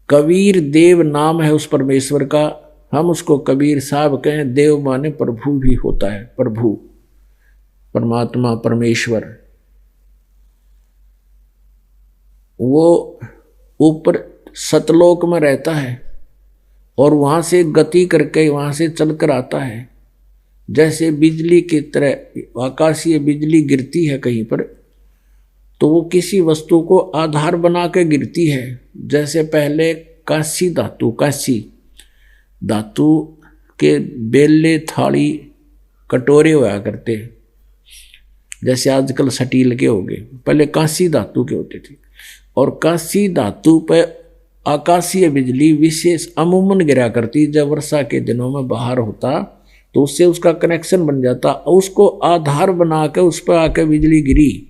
कबीर देव नाम है उस परमेश्वर का, हम उसको कबीर साहब कहें। देव माने प्रभु भी होता है, प्रभु, परमात्मा, परमेश्वर। वो ऊपर सतलोक में रहता है और वहां से गति करके वहां से चलकर आता है। जैसे बिजली की तरह आकाशीय बिजली गिरती है कहीं पर, तो वो किसी वस्तु को आधार बना के गिरती है। जैसे पहले कांसी धातु, कांसी धातु के बेले, थाली, कटोरे हुआ करते, जैसे आजकल स्टील के हो गए, पहले कांसी धातु के होते थे। और कांसी धातु पर आकाशीय बिजली विशेष अमूमन गिरा करती। जब वर्षा के दिनों में बाहर होता तो उससे उसका कनेक्शन बन जाता, उसको आधार बना के उस पर आके बिजली गिरी।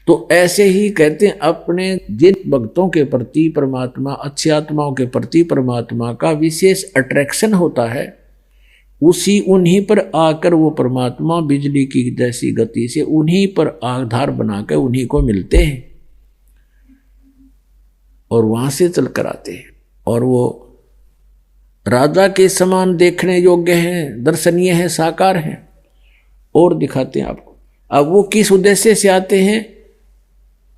तो ऐसे ही कहते हैं अपने जिन भक्तों के प्रति परमात्मा, अच्छी आत्माओं के प्रति परमात्मा का विशेष अट्रैक्शन होता है, उसी उन्हीं पर आकर वो परमात्मा बिजली की जैसी गति से उन्हीं पर आधार बनाकर उन्हीं को मिलते हैं और वहां से चलकर आते हैं। और वो राजा के समान देखने योग्य हैं, दर्शनीय हैं, साकार हैं और दिखाते हैं आपको। अब वो किस उद्देश्य से आते हैं?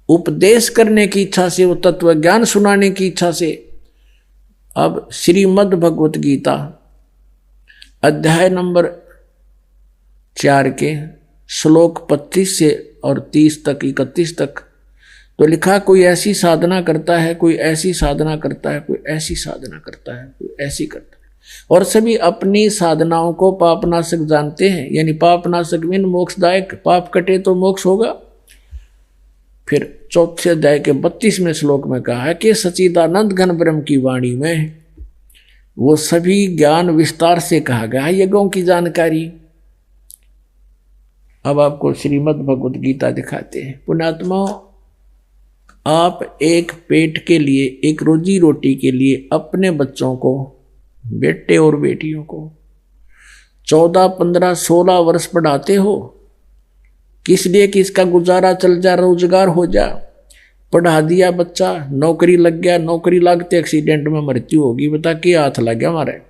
उपदेश करने की इच्छा से, वो तत्व ज्ञान सुनाने की इच्छा से। अब श्रीमद् भगवत गीता अध्याय नंबर 4 के श्लोक 25 से और 30 तक, 31 तक तो लिखा, कोई ऐसी साधना करता है, कोई ऐसी साधना करता है, कोई ऐसी साधना करता है, कोई ऐसी करता है। और सभी अपनी साधनाओं को पापनाशक जानते हैं, यानी पापनाशक मीन मोक्षदायक, पाप कटे तो मोक्ष होगा। फिर चौथे अध्याय के 32वें श्लोक में कहा है कि सच्चिदानंद घन ब्रह्म की वाणी में वो सभी ज्ञान विस्तार से कहा गया है, यज्ञों की जानकारी। अब आपको श्रीमद् भगवत गीता दिखाते हैं। पुण्यात्माओं, आप एक पेट के लिए, एक रोजी रोटी के लिए अपने बच्चों को, बेटे और बेटियों को 14, 15, 16 वर्ष पढ़ाते हो, किस लिए? कि इसका गुजारा चल जा, रोजगार हो जा। पढ़ा दिया बच्चा, नौकरी लग गया, नौकरी लगते एक्सीडेंट में मृत्यु होगी, बता के हाथ लग गया हमारे।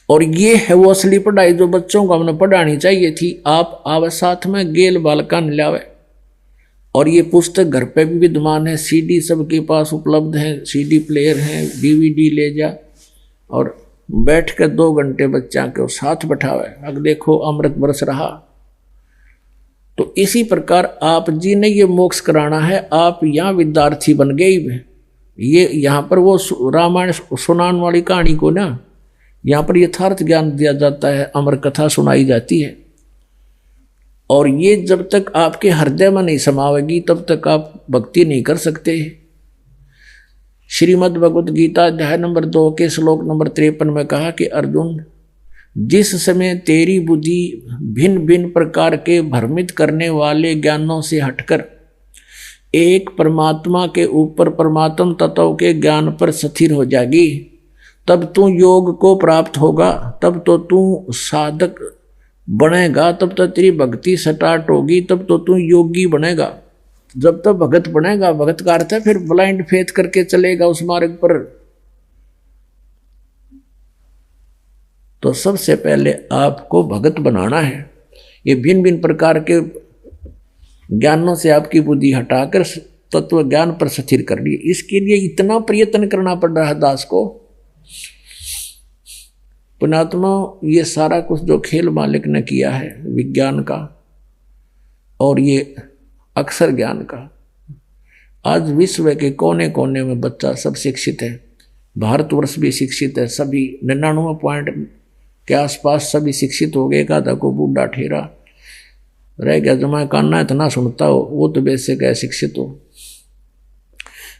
और ये है वो असली पढ़ाई जो बच्चों को हमने पढ़ानी चाहिए थी। आप आवे साथ में गेल बालकान लावे। और ये पुस्तक घर पे भी विद्यमान है, सीडी सबके पास उपलब्ध है, सीडी प्लेयर है, डीवीडी ले जा और बैठ कर 2 घंटे बच्चा के साथ बैठावे। अब देखो अमृत बरस रहा। तो इसी प्रकार आप जी ने ये मोक्ष कराना है, आप यहाँ विद्यार्थी बन गए। ये यहाँ पर वो रामायण सुनाने वाली कहानी को ना, यहाँ पर यथार्थ ज्ञान दिया जाता है, अमर कथा सुनाई जाती है। और ये जब तक आपके हृदय में नहीं समावेगी तब तक आप भक्ति नहीं कर सकते। श्रीमद् भगवत गीता अध्याय नंबर 2 के श्लोक नंबर 53 में कहा कि अर्जुन, जिस समय तेरी बुद्धि भिन्न भिन्न प्रकार के भ्रमित करने वाले ज्ञानों से हटकर एक परमात्मा के ऊपर, परमात्म तत्व के ज्ञान पर स्थिर हो जाएगी, तब तू योग को प्राप्त होगा, तब तो तू साधक बनेगा, तब तक तेरी भक्ति स्टार्ट होगी, तब तो तू योगी बनेगा। जब तक भगत बनेगा, भगत का अर्थ है फिर ब्लाइंड फेथ करके चलेगा उस मार्ग पर। तो सबसे पहले आपको भगत बनाना है। ये भिन्न भिन्न प्रकार के ज्ञानों से आपकी बुद्धि हटाकर तत्व ज्ञान पर स्थिर करनी है। इसके लिए इतना प्रयत्न करना पड़ रहा है दास को। पुण्यात्मा, ये सारा कुछ जो खेल मालिक ने किया है विज्ञान का और ये अक्षर ज्ञान का, आज विश्व के कोने कोने में बच्चा सब शिक्षित है। भारतवर्ष भी शिक्षित है, सभी 99 पॉइंट के आसपास सभी शिक्षित हो गए। का को बूढ़ा ठेरा रह गया, जमा कान्ना इतना सुनता हो, वो तो बेसिक है शिक्षित हो।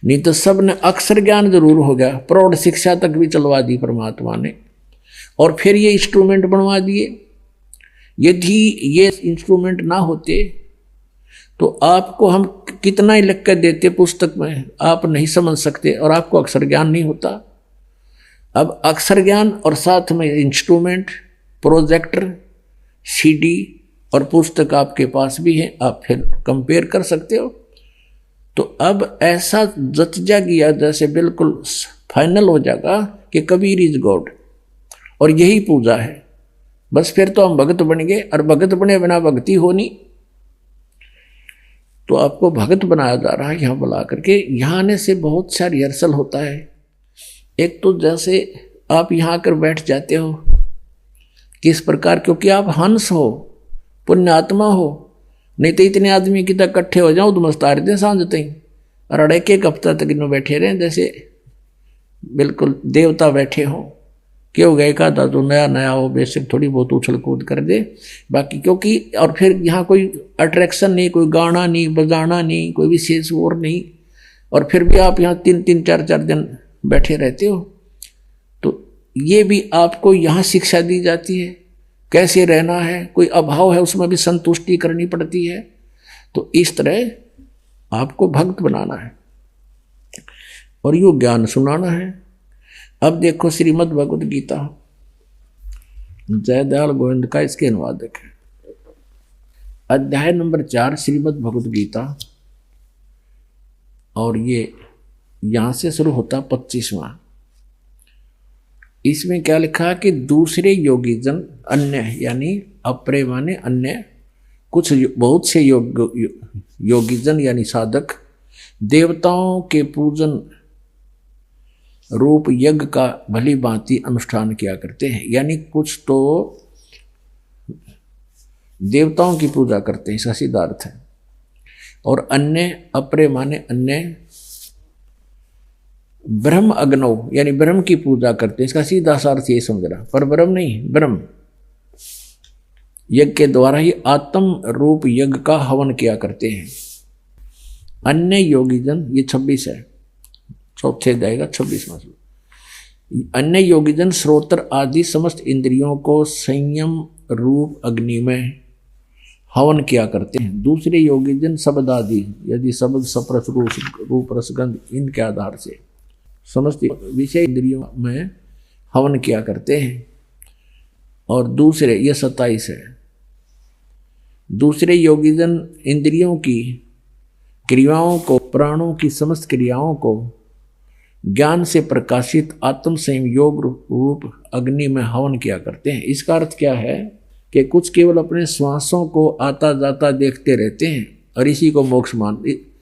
नहीं तो सब ने अक्षर ज्ञान जरूर हो गया, प्रौढ़ शिक्षा तक भी चलवा दी परमात्मा ने। और फिर ये इंस्ट्रूमेंट बनवा दिए। यदि ये इंस्ट्रूमेंट ना होते तो आपको हम कितना ही लिख कर देते पुस्तक में, आप नहीं समझ सकते और आपको अक्षर ज्ञान नहीं होता। अब अक्षर ज्ञान और साथ में इंस्ट्रूमेंट, प्रोजेक्टर, सीडी और पुस्तक आपके पास भी है, आप फिर कंपेयर कर सकते हो। तो अब ऐसा जच जाएगा जैसे बिल्कुल फाइनल हो जाएगा कि कबीर इज गॉड और यही पूजा है। बस फिर तो हम भगत बन गए, और भगत बने बिना भक्ति हो नहीं। तो आपको भगत बनाया जा रहा है यहाँ बुला करके। यहाँ आने से बहुत सा रिहर्सल होता है। एक तो जैसे आप यहाँ आकर बैठ जाते हो किस प्रकार, क्योंकि आप हंस हो, पुण्यात्मा हो, नहीं तो इतने आदमी की तक इकट्ठे हो जाओ तो मस्तार दें सांझ तई, और एक एक हफ्ता तक इनमें बैठे रहें जैसे बिल्कुल देवता बैठे हों। क्यों गए का था तो नया नया हो, बेसिक थोड़ी बहुत उछल कूद कर दे बाकी, क्योंकि और फिर यहाँ कोई अट्रैक्शन नहीं, कोई गाना नहीं, बजाना नहीं, कोई विशेष और नहीं, और फिर भी आप यहाँ 3-3, 4-4 दिन बैठे रहते हो। तो ये भी आपको यहाँ शिक्षा दी जाती है कैसे रहना है, कोई अभाव है उसमें भी संतुष्टि करनी पड़ती है। तो इस तरह आपको भक्त बनाना है और यो ज्ञान सुनाना है। अब देखो श्रीमद् भगवद गीता, जयदयाल गोविंद का इसके अनुवादक है, अध्याय नंबर 4 श्रीमद् भगवद गीता, और ये यहां से शुरू होता 25वां। इसमें क्या लिखा कि दूसरे योगी जन अन्य, यानी अपरे माने अन्य, कुछ बहुत से योगी जन यानी साधक देवताओं के पूजन रूप यज्ञ का भली भांति अनुष्ठान किया करते हैं। यानी कुछ तो देवताओं की पूजा करते हैं, इसका सीधा अर्थ है, और अन्य अपरे माने अन्य ब्रह्म अग्नौ यानी ब्रह्म की पूजा करते हैं, इसका सीधा अर्थ ये समझ रहा, पर ब्रह्म नहीं, ब्रह्म यज्ञ के द्वारा ही आत्म रूप यज्ञ का हवन किया करते हैं। अन्य योगीजन, ये 26 है, चौथे जाएगा 26वां। अन्य योगीजन श्रोत्र आदि समस्त इंद्रियों को संयम रूप अग्नि में हवन किया करते हैं। दूसरे योगीजन शब्द आदि, यदि शब्द सप्रस रूप रसगंध इनके आधार से समस्त विषय इंद्रियों में हवन किया करते हैं। और दूसरे, ये 27 है, दूसरे योगीजन इंद्रियों की क्रियाओं को, प्राणों की समस्त क्रियाओं को ज्ञान से प्रकाशित आत्म संयम योग रूप अग्नि में हवन किया करते हैं। इसका अर्थ क्या है कि कुछ केवल अपने श्वासों को आता जाता देखते रहते हैं और इसी को मोक्ष मान